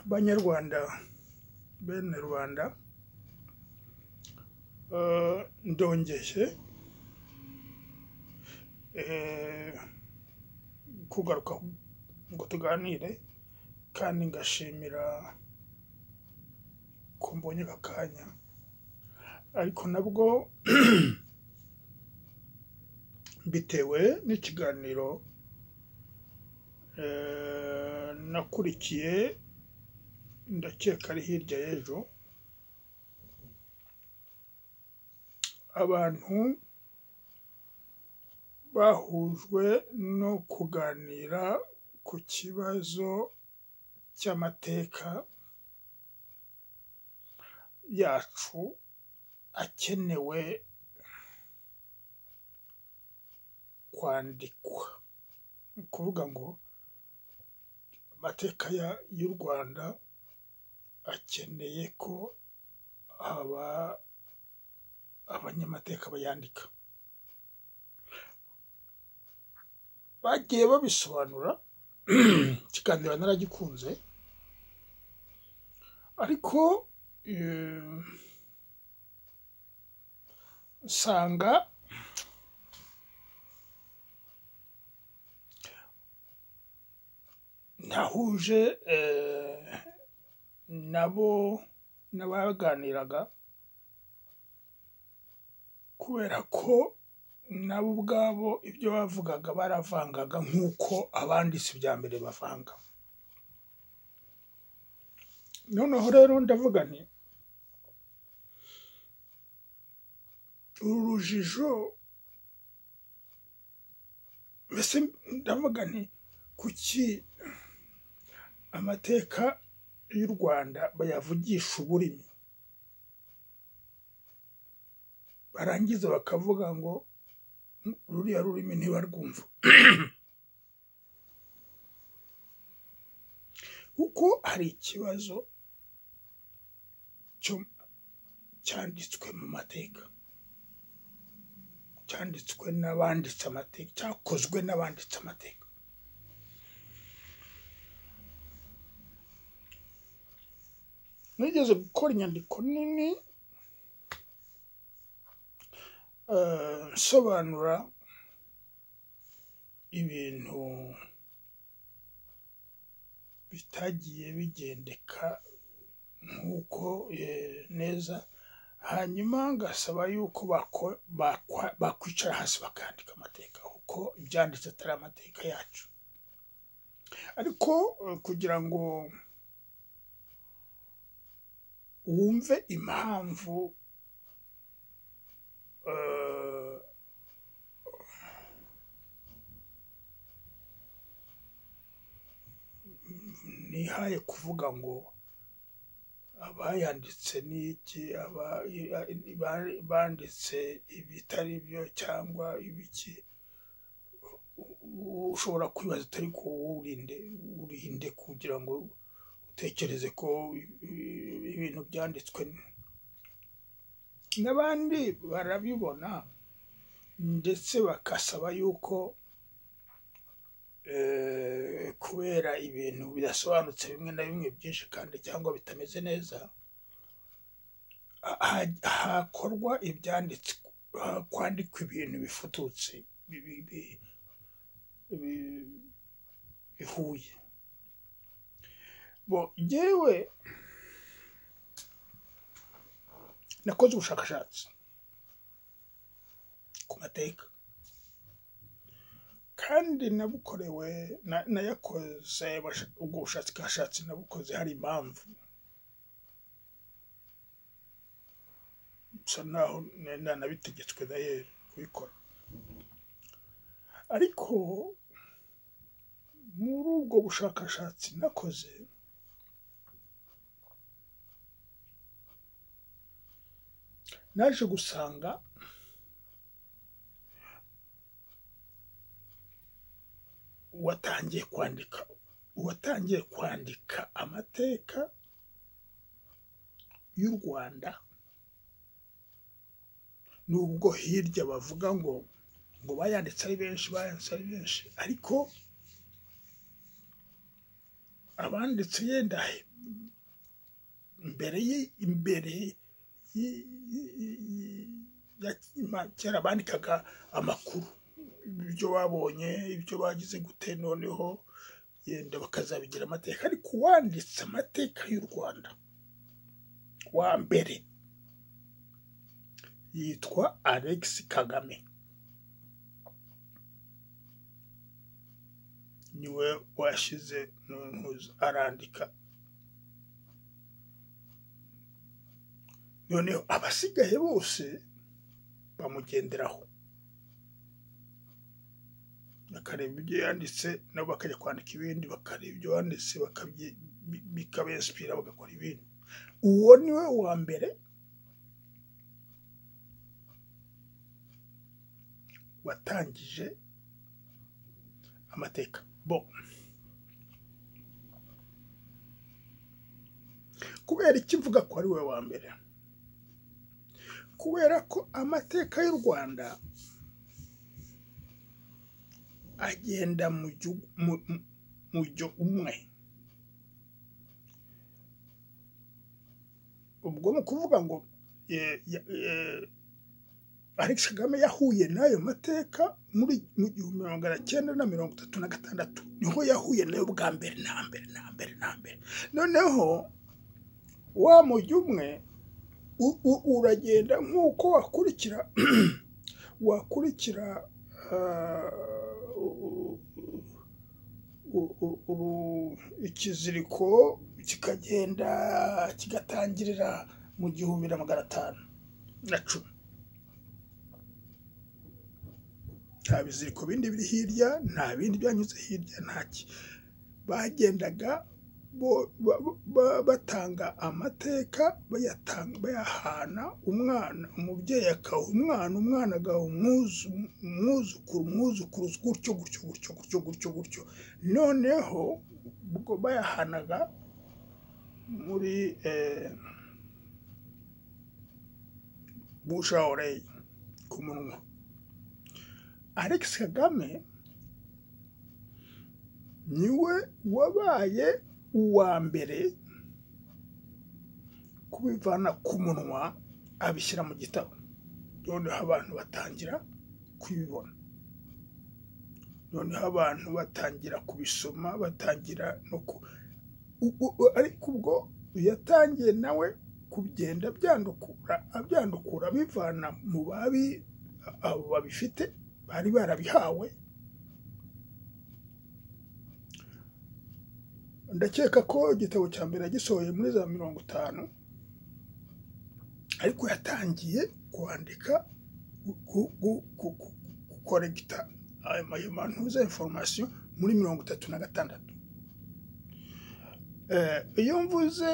Banyarwanda bene Rwanda, ndongeye kugaruka ngo tuganire kandi ngashimira ko mbonye aka kanya, ariko nabwo bitewe n'ikiganiro nakurikiye, ndakeka ari hirya y'ejo, abantu bahujwe no kuganira ku kibazo cy'amateka yacu akenewe kwandikwa. Ni ukuvuga ngo amateka y'u Rwanda akeneye ko abanyamateka bayandika. Bagiye babisobanura, ikiganiro naragikunze, ariko usanga ntahuje nabo n'abaganiraga, kubera ko nabo ubwabo ibyo bavugaga baravangaga nk'uko abanditsi bya mbere bavanga. Noneho rero ndavuga nti uru rujijo, mbese ndavuga nti kuki amateka y'u Rwanda bayavugisha uburimi, barangiza bakavuga ngo ruriya rurimi ntibarwumva. Kuko hari ikibazo cyanditswe mu mateka, cyanditswe n'abanditse amateka, cyakozwe n'abanditse amateka. Nigeze gukora inyandiko nini nsobanura ibintu bitagiye bigendeka nk'uko neza, hanyuma ngasaba yuko bakwicara hasi bakandika amateka, kuko ibyanditse atari amateka yacu. Ariko kugira ngo wumve impamvu nihaye kuvuga ngo abayanditse n'iki, banditse ibitari byo cyangwa ibiki, ushobora kwibaza utari ko urinde kugira ngo utekereze ko ibintu byanditswe n'abandi barabibona, ndetse bakasaba yuko kubera ibintu bidasobanutse bimwe na bimwe byinshi kandi cyangwa bitameze neza, hakorwa ibyanditswe, kwandikwa ibintu bifututse bihuye. Jyewe nakoze ubushakashatsi ku mateka, kandi nayakoze ubwo bushakashatsi nabukoze hari impamvu, bisa naho nanabitegetswe dayeri kubikora. Ariko muri ubwo bushakashatsi nakoze, naje gusanga uwatangiye kwandika amateka y'u Rwanda, nubwo hirya bavuga ngo bayanditse ari benshi, ariko abanditse yenda imbere kera bandikaga amakuru ibyo babonye ibyo bagize gute noneho yenda bakazabigira amateka ariko uwanditse amateka y'u Rwanda wa mbere yitwa Alex Kagame niwe washize arandika noneho abasigaye bose bamugenderaho bakareba ibyo yanditse nabo bakajya kwandika ibindi bakareba ibyo yanditse bikabinspira bagakora ibindi uwo niwe wa mbere watangije amateka kubera ikivuga ko ari we wa mbere kubera ko amateka y'u Rwanda agenda mu jyo umwe ubwo mu kuvuga ngo Alex Kagame yahuye n'ayo mateka mu 1936 niho yahuye nayo bwa mbere na mbere noneho wa mujyi umwe uragenda nk'uko wakurikira ikiziriko kikagenda kigatangirira mu 1510 nta biziriko bindi biri hirya nta bindi byanyuze hirya ntaki bagendaga batanga amateka bayahana umwana umubyeyi akaha umwana agaha umwuzukuru gutyo noneho ubwo bayahanaga muri busha oreille ku munwa Alex Kagame niwe wabaye uwa mbere kubivana ku munwa abishyira mu gitabo noneho abantu batangira kubibona noneho abantu batangira kubisoma batangira no ariko ubwo yatangiye nawe kugenda abyandukura bivana mu babi abo babifite bari barabihawe ndakeka ko igitabo cya mbere gisohoye muri za 50 ariko yatangiye kwandika gukorekita ayo mantuza information muri 36 iyo mvuze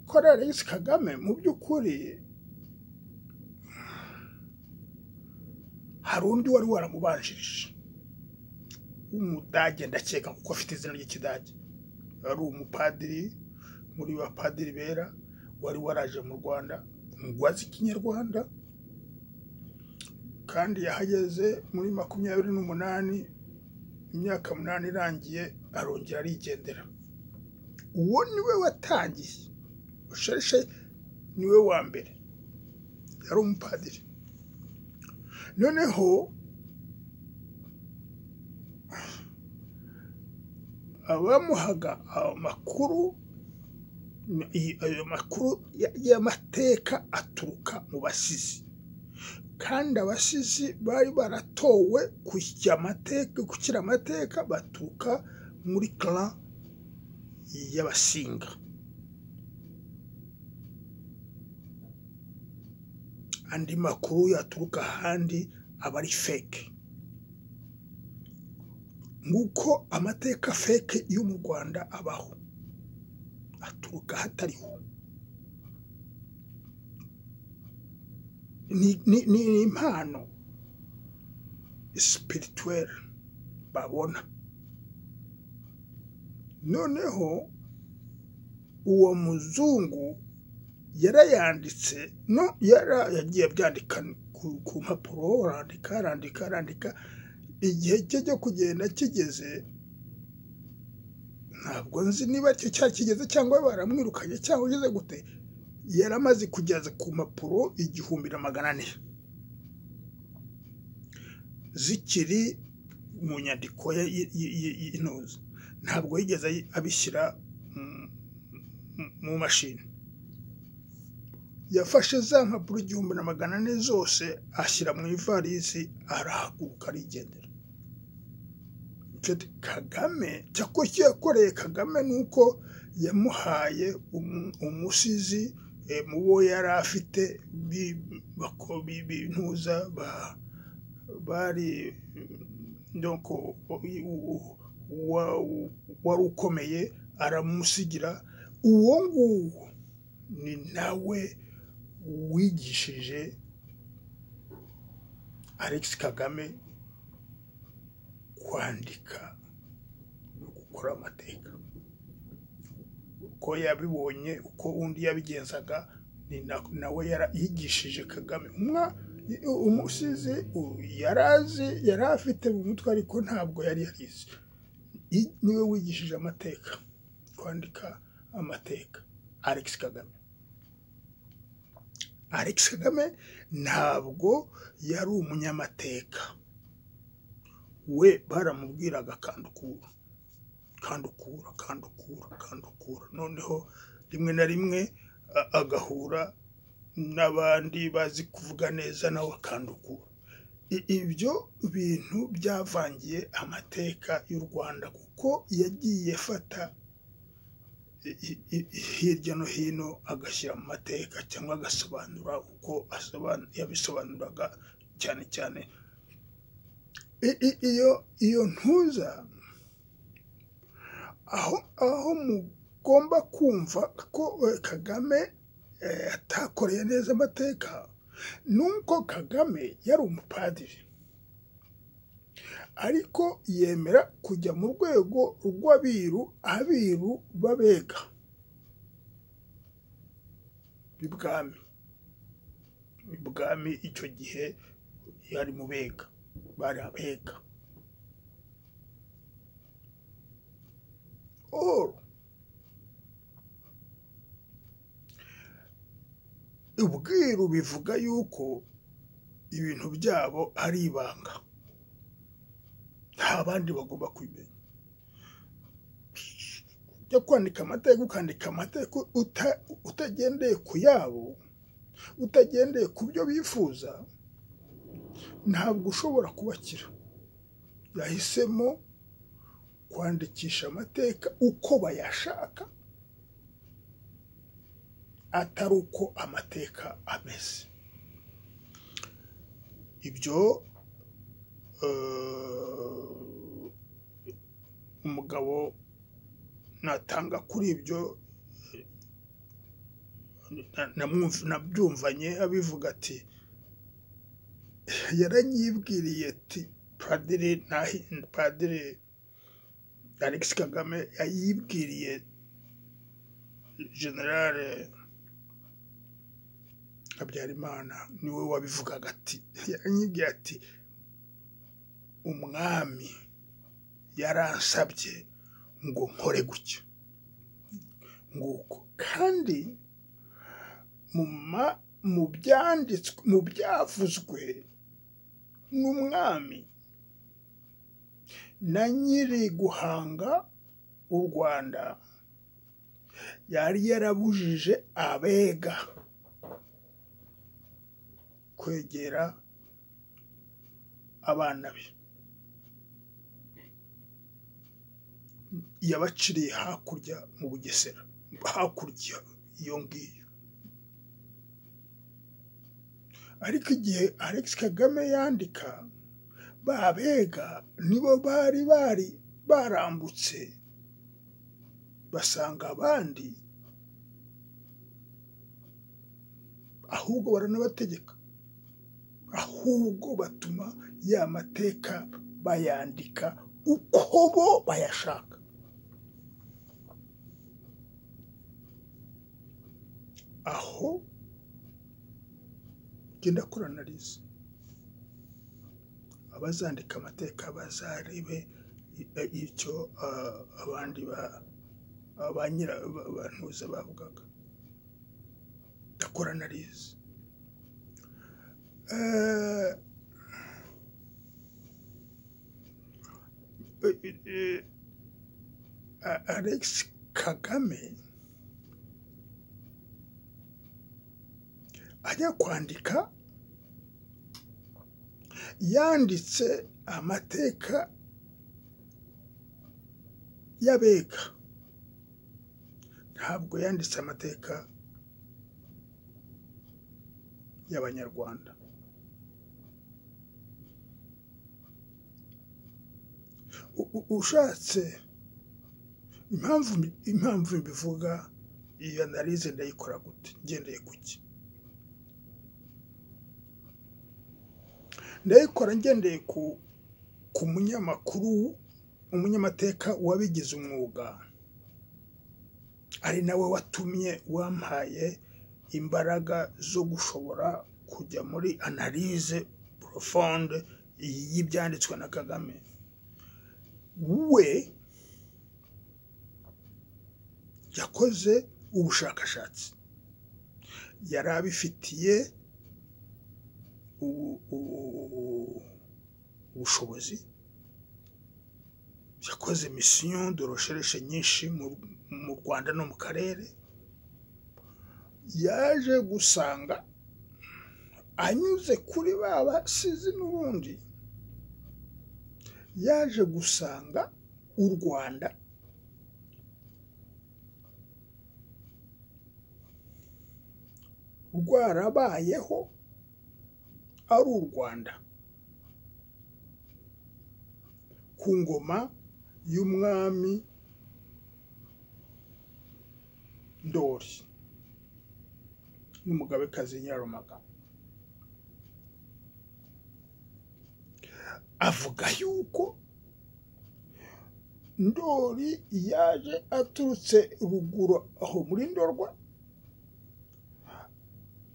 ko Alex Kagame mu by'ukuri hari undi wari waramubanjirije umudage ndakeka kuko afite izina ry'ikidage ari umupadiri muri bapadiri bera wari waraje mu Rwanda ngwazi ikinyarwanda kandi yahageze muri 28 imyaka 8 irangiye arongera arigendera uwo niwe watangiye usharishe niwe wa mbere yari umupadiri noneho abamuhaga amakuru y'amateka aturuka mu basizi kandi abasizi bari baratowe gukira amateka baturuka muri clan y'abasinga andi makuru yaturuka handi abari fake nguko amateka fake yo mu Rwanda abaho aturuka hatariho ni impano spirituelle babona noneho uwo muzungu yarayanditse yagiye byandika ku mpapuro arandika igihe cyo kugenda kigeze ntabwo nzi niba cyo cyakigeze cyangwa baramwirukanye cyangwa ugeze gute, yaramaze kugeza ku mpapuro 1,400 zikiri mu nyandiko y'intuza, ntabwo yigeze abishyira mu mashini. Yafashe za mpapuro 1,400 zose ashyira mu ivarisi, arahaguruka arigendera. Kagame cyako cyakoreye Kagame nuko yamuhaye umusizi mu bo yari afite bintuza bari donc wari ukomeye, aramusigira. Uwo nguwo ni nawe wigishije Alex Kagame kwandika no gukora amateka. Uko yabibonye, uko undi yabigenzaga, ni nawe yigishije Kagame. Umusizi yari afite mu mutwe, ariko ntabwo yari yarize. Niwe wigishije amateka, kwandika amateka, Alex Kagame. Alex Kagame ntabwo yari umunyamateka. We baramubwiraga kandukura, noneho rimwe na rimwe agahura n'abandi bazi kuvuga neza nawe akandukura. Ibyo bintu byavangiye amateka y'u Rwanda, kuko yagiye fata hirya no hino agashyira mu mateka cyangwa agasobanura uko yabisobanuraga cyane cyane. Iyo ntuza aho mugomba kumva ko Kagame atakoreye neza amateka, nuko Kagame yari umupadiri, ariko yemera kujya mu rwego rw'abiru, abiru babega ibwami. Icyo gihe yari mu bega, bari abega. Ubwiru bivuga yuko ibintu byabo ari ibanga, nta bandi bagomba kubimenya. Ujya kwandika amateka, ukandika amateka utagendeye ku yabo, utagendeye ku byo bifuza, ntabwo ushobora kubakira. Yahisemo kwandikisha amateka uko bayashaka, atari uko amateka ameze. Ibyo umugabo natanga kuri ibyo nabyumvanye abivuga ati, yaranyibwiriye ati, Padiri Alex Kagame yayibwiriye Generale Habyarimana, niwe wabivugaga ati, yaranyibwiye ati, umwami yaransabye ngo nkore gutya nguko. Kandi mu byavuzwe n'umwami na nyiri guhanga u Rwanda, yari yarabujije abega kwegera abana be, yabaciriye hakurya mu Bugesera, hakurya iyo ngiyo. Ariko igihe Alex Kagame yandika, babega nibo bari barambutse basanga abandi, ahubwo baranabategeka, ahubwo batuma ya mateka bayandika uko bo bayashaka. Aho genda kuranariza, abazandika amateka bazarebe icyo abandi abanyira bantuza bavugaga ndakora analize Alex Kagame ajya kwandika yanditse amateka y'abega ntabwo yanditse amateka y'abanyarwanda ushatse impamvu mbivuga iyo analize ndayikora gute ngendeye kuki ndayikora ngendeye ku munyamakuru umunyamateka wabigize umwuga ari nawe watumye wampaye imbaraga zo gushobora kujya muri analize profonde y'ibyanditswe na Kagame we yakoze ubushakashatsi yari abifitiye ubushobozi yakoze mission de recherche nyinshi mu Rwanda no mu karere yaje gusanga anyuze kuri baba sizi n'ubundi yaje gusanga u Rwanda rwarabayeho ari u Rwanda ku ngoma y'umwami Ndoli n'umugabekazi Nyarumaga avuga yuko Ndoli yaje aturutse ruguru aho muri Ndorwa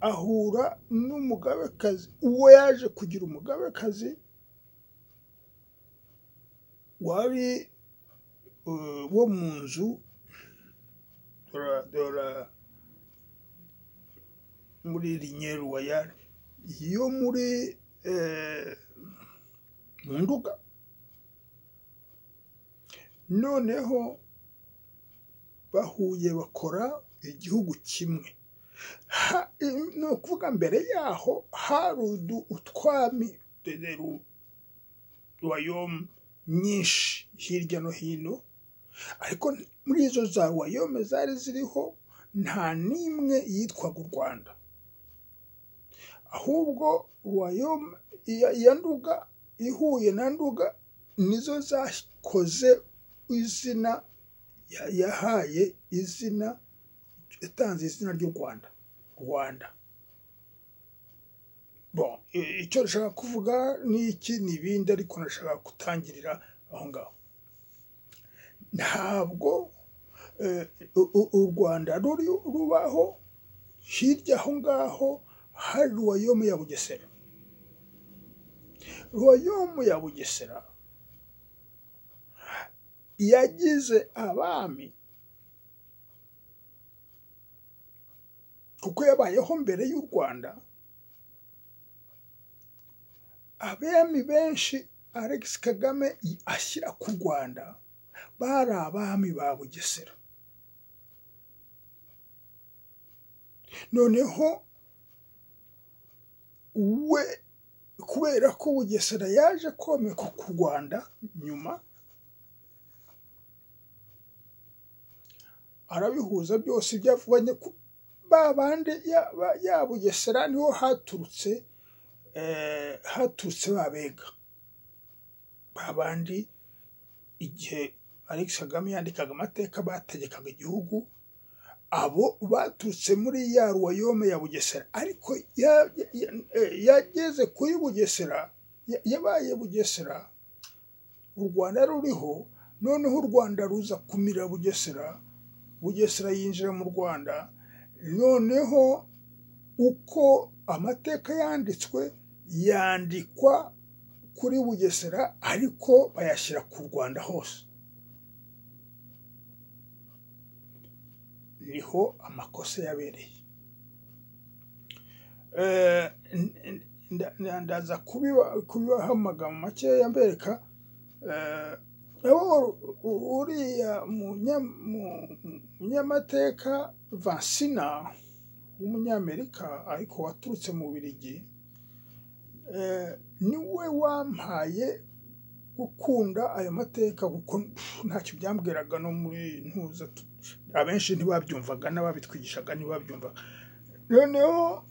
ahura n'umugabekazi uwo yaje kugira umugabekazi wari wo mu nzu dora muri Rinyeru wayari yo muri mu Nduga noneho bahuye bakora igihugu kimwe no kuvuga mbere yaho harudu utwami royaume nyinshi hirya no hino ariko muri izo za royaume zari ziriho nta nimwe yitwaga u Rwanda ahubwo royaume ya Nduga ihuye na Nduga nizo zakoze izina yahaye izina yatanze izina ry'u Rwanda bon icyo nshaka kuvuga ni iki nibindi ariko nashaka gutangirira aho ngaho ntabwo u Rwanda rubaho hirya aho ngaho hari royaume ya Bugesera royaume ya Bugesera yagize abami kuko yabayeho mbere y'u Rwanda abami benshi Alex Kagame ashyira ku Rwanda bari abami ba Bugesera noneho we kubera ko Bugesera yaje komeka ku Rwanda nyuma arabihuza byose byavuganye babande ya Bugesera niho haturutse babega babandi igihe Alex Kagame yandikaga amateka bategekaga igihugu abo baturutse muri ya royaume ya Bugesera ariko yageze kuri Bugesera yabaye Bugesera u Rwanda ruriho noneho u Rwanda ruza kumira Bugesera yinjira mu Rwanda noneho uko amateka yanditswe yandikwa kuri Bugesera ariko bayashyira ku Rwanda hose niho amakosa yabereye. Ndaza kubibaha amagambo makeya mbereka uriya munyamateka Vansina w'umunyamerika ariko waturutse mu Bubiligi, niwe wampaye gukunda ayo mateka kuko ntacyo byambwiraga no muri ntuza, abenshi ntibabyumvaga n'ababitwigishaga ntibabyumvaga. Noneho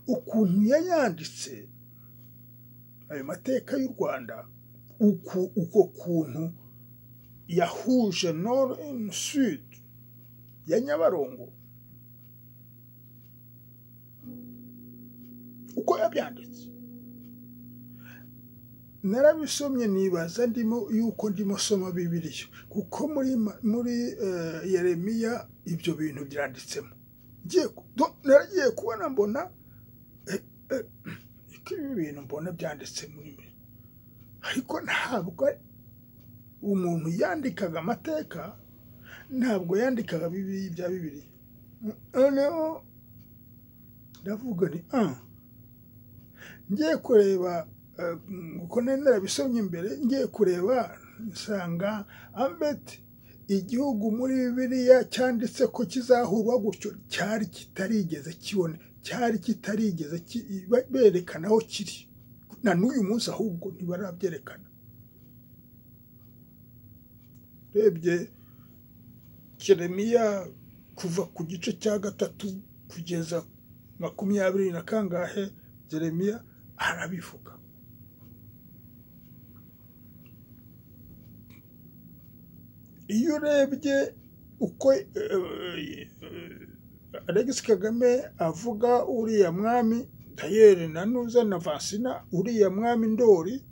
ukuntu yayanditse ayo mateka y'u Rwanda, uko kuntu yahuje nord and sud ya Nyabarongo, uko yabyanditse narabisomye nibaza yuko ndimo soma Bibiliya, kuko muri Yeremiya ibyo bintu byanditsemo. Naragiye kubona mbona ibi bintu mbona byanditse muri mwe, ariko ntabwo umuntu yandikaga amateka, ntabwo yandikaga bya Bibiliya. Noneho ndavuga ni ngiye kureba uko narabisomye imbere, ngiye kureba nsanga ambete igihugu muri Bibiliya cyanditse ko kizahurwa gutyo cyari kitarigeze kibone, cyari kitarigeze berekana aho kiri, na n'uyu munsi ahubwo ntibarabyerekana. Rebye Yeremiya kuva ku gice cya 3 kugeza 20 na kangahe, Yeremiya arabivuga. Iyo urebye uko Alex Kagame avuga uriya mwami Tayeri na Nuza na Vansina, uriya mwami Ndori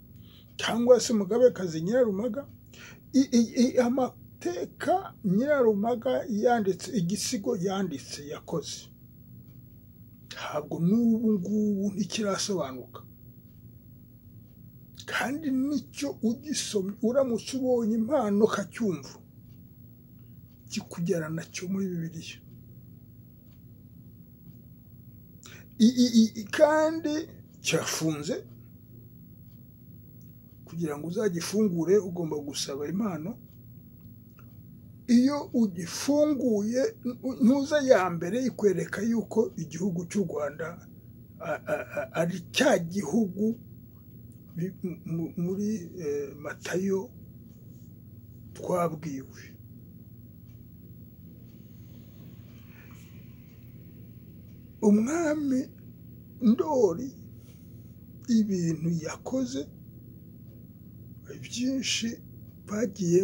cyangwa se Mugabekazi Nyirarumaga, amateka Nyirarumaga yanditse, igisigo yanditse yakoze, ntabwo n'ubu ngubu ntikirasobanuka. Kandi nicyo ugisomye uramutse ubonye impano kacyumva kikugera nacyo muri Bibiliya. Kandi cyafunze, kugira ngo uzagifungure ugomba gusaba impano. Iyo ugifunguye ntuza ya mbere ikwereka yuko igihugu cy'u Rwanda ari cya gihugu muri Matayo twabwiwe. Umwami Ndori ibintu yakoze byinshi bagiye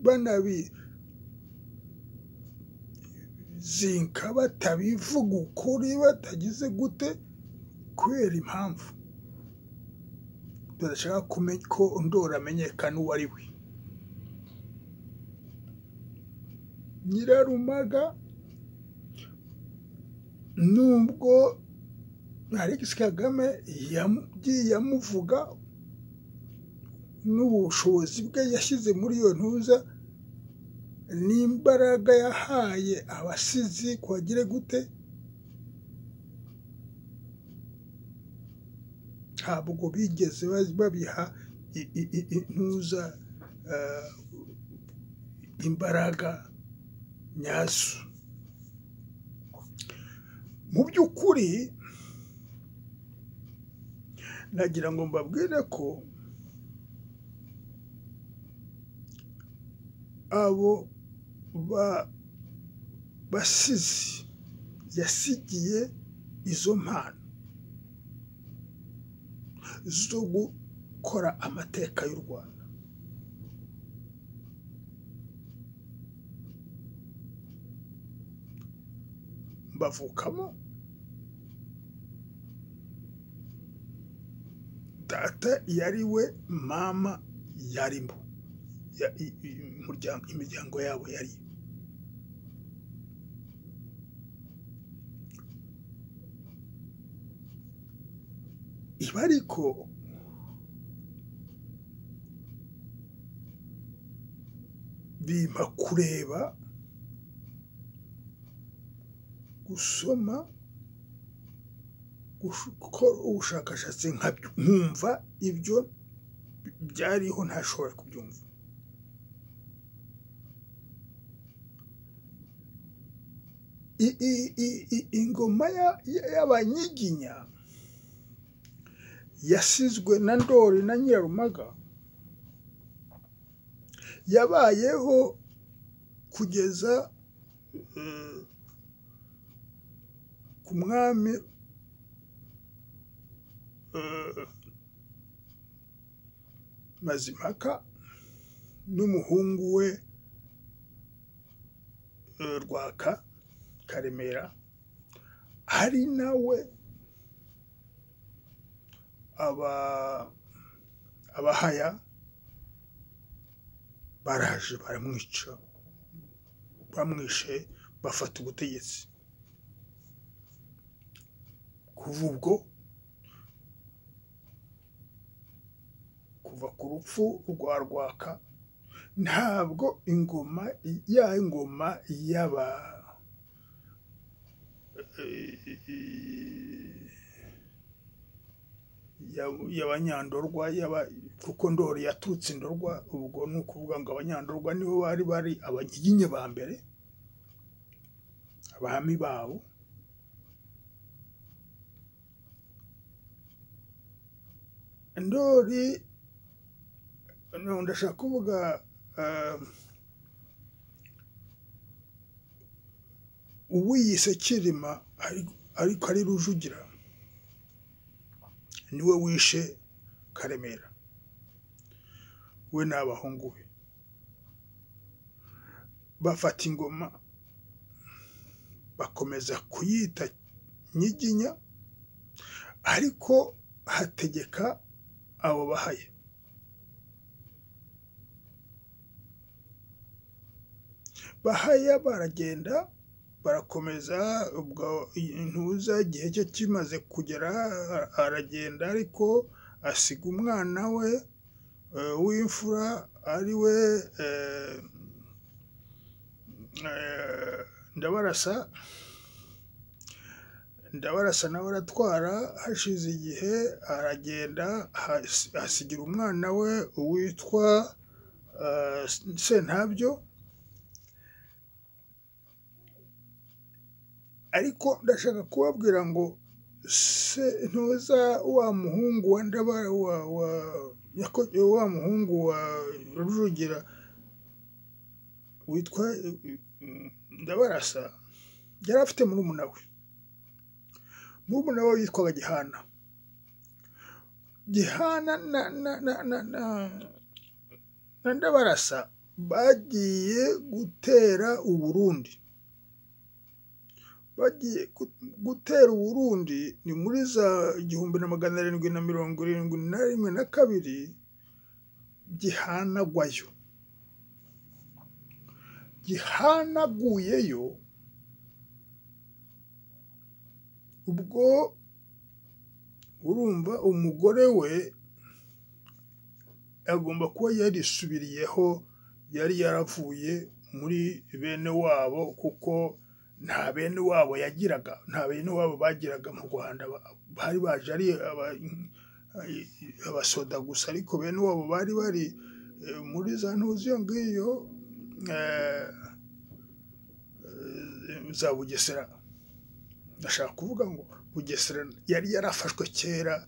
banabizinka batabivuga ukuri, batagize gute, kubera impamvu badashaka kumenya ko Ndori amenyekana uwo ari we. Nyirarumaga nubwo Alex Kagame yagiye amuvuga n'ubushobozi bwe yashyize muri iyo ntuza, n'imbaraga yahaye abasizi kwagire gute, ntabwo bigeze babiha intuza imbaraga nyazo. Mu by'ukuri nagira ngo mbabwire ko abo basizi yasigiye izo mpano zo gukora amateka y'u Rwanda. Mbavukamo, data yari we, mama yarimo, imiryango yabo yari. Iba ariko bimpa kureba gusoma gukora ubushakashatsi nkumva ibyo byariho ntashobora kubyumva. Ingoma y'Abanyiginya yasizwe na Ndoli na Nyirarumaga yabayeho kugeza ku mwami Mazimpaka n'umuhungu we Rwaka Karemera, ari nawe abahaya baraje baramwica, bamwishe bafata ubutegetsi. Kuva ubwo, kuva ku rupfu rwa Rwaka, ntabwo ingoma y'Abanyandorwa kuko Ndoli yaturutse Ndorwa, ubwo ni ukuvuga ngo Abanyandorwa nibo bari Abanyiginya ba mbere, abami babo. Ndoli ndashaka kuvuga uwiyise Kirima ariko ari Rujugira niwe wishe Karemera, we n'abahungu be. Bafata ingoma bakomeza kuyita Nyiginya, ariko hategeka abo bahaye. Bahaya baragenda barakomeza, ubwo intuza igihe cye kimaze kugera aragenda, ariko asiga umwana we w'imfura ari we Ndabarasa nawe aratwara. Hashize igihe aragenda asigira umwana we witwa Sentabyo, ariko ndashaka kubabwira ngo ntuza wa muhungu wa muhungu wa Rujugira witwa Ndabarasa yari afite murumuna we yitwaga Gihana. Gihana na Ndabarasa bagiye gutera Uburundi. Bagiye gutera Uburundi ni muri za 1772. Gihana agwayo. Gihana aguyeyo, ubwo urumva umugore we agomba kuba yarisubiriyeho, yari yaravuye muri bene wabo, kuko nta bene wabo bagiraga mu Rwanda. Bari baje ari abasoda gusa, ariko bene wabo bari muri za ntuzi iyo ngiyo za Bugesera. Ndashaka kuvuga ngo Bugesera yari yarafashwe kera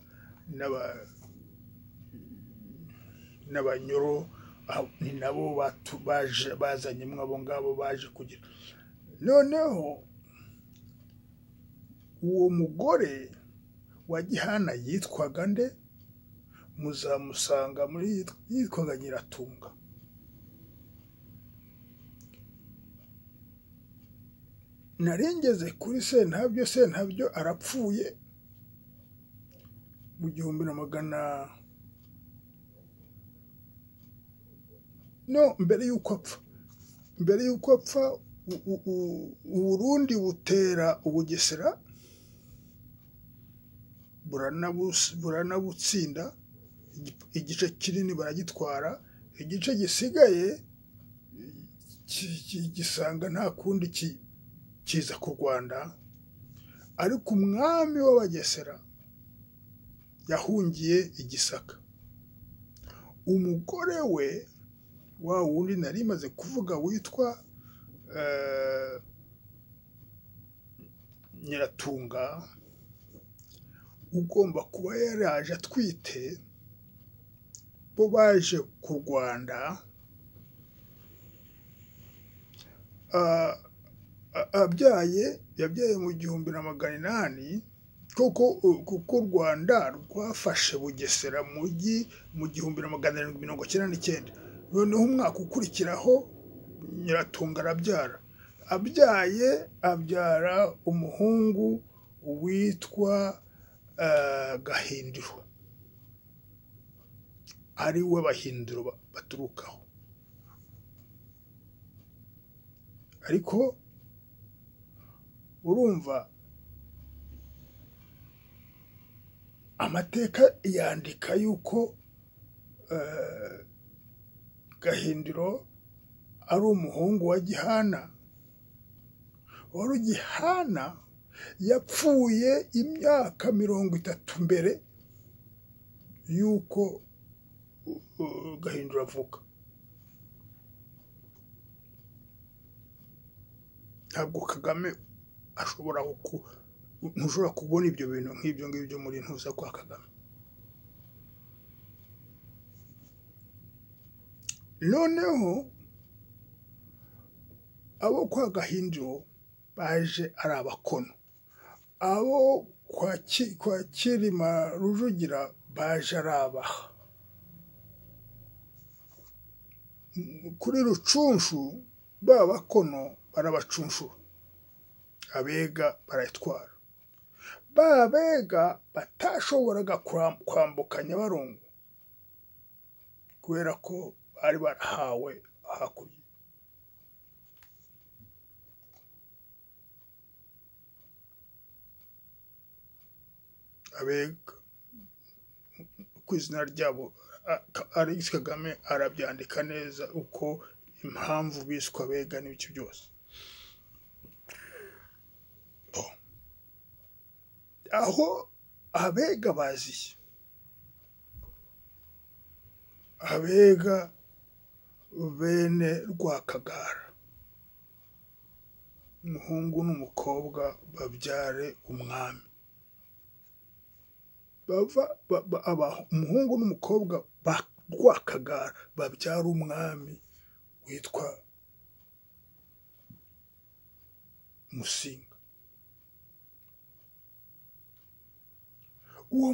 n'Abanyoro, ni nabo bazanye abo ngabo baje kugira. Noneho uwo mugore wa Gihana yitwaga nde? Muzamusanga yitwaga Nyiratunga. Narengeze kuri Sentabyo arapfuye mu 1800. Mbere y'uko apfa Uburundi butera Ubugesera, buranabutsinda, igice kinini baragitwara. Igice gisigaye gisanga nta kundi kiza ku Rwanda, ariko umwami w'Abagesera yahungiye i Gisaka. Umugore we wa wundi nari maze kuvuga witwa Nyiratunga, ugomba kuba yaraje atwite, bo baje ku Rwanda yabyaye mu 1800, kuko u Rwanda rwafashe Bugesera mu 1799. Noneho umwaka ukurikiraho Nyiratunga arabyara, abyara umuhungu witwa Gahindiro, ari we Bahindiro baturukaho. Ariko urumva amateka yandika yuko Gahindiro ari umuhungu wa Gihana. Wari Gihana yapfuye imyaka 30 mbere yuko Gahindiro avuka. Ntabwo Kagame ntushobora kubona ibyo bintu nk'ibyo ngibyo muri ntuza kwa Kagame. Noneho abo kwa Gahindiro baje ari abakono, abo kwa Cyilima Rujugira baje ari abaha. Kuri Rucunshu babakono barabacunshura, Abega barayitwara. Babega batashoboraga kwambuka Nyabarongo kubera ko bari barahawe hakurya. Abega ku izina ryabo Alex Kagame arabyandika neza uko impamvu biswa Abega n'ibiki byose. Aho Abega baziye, Abega bene Rwakagara, umuhungu n'umukobwa babyare umwami. Umuhungu n'umukobwa ba Rwakagara babyara umwami witwa Musinga. Uwo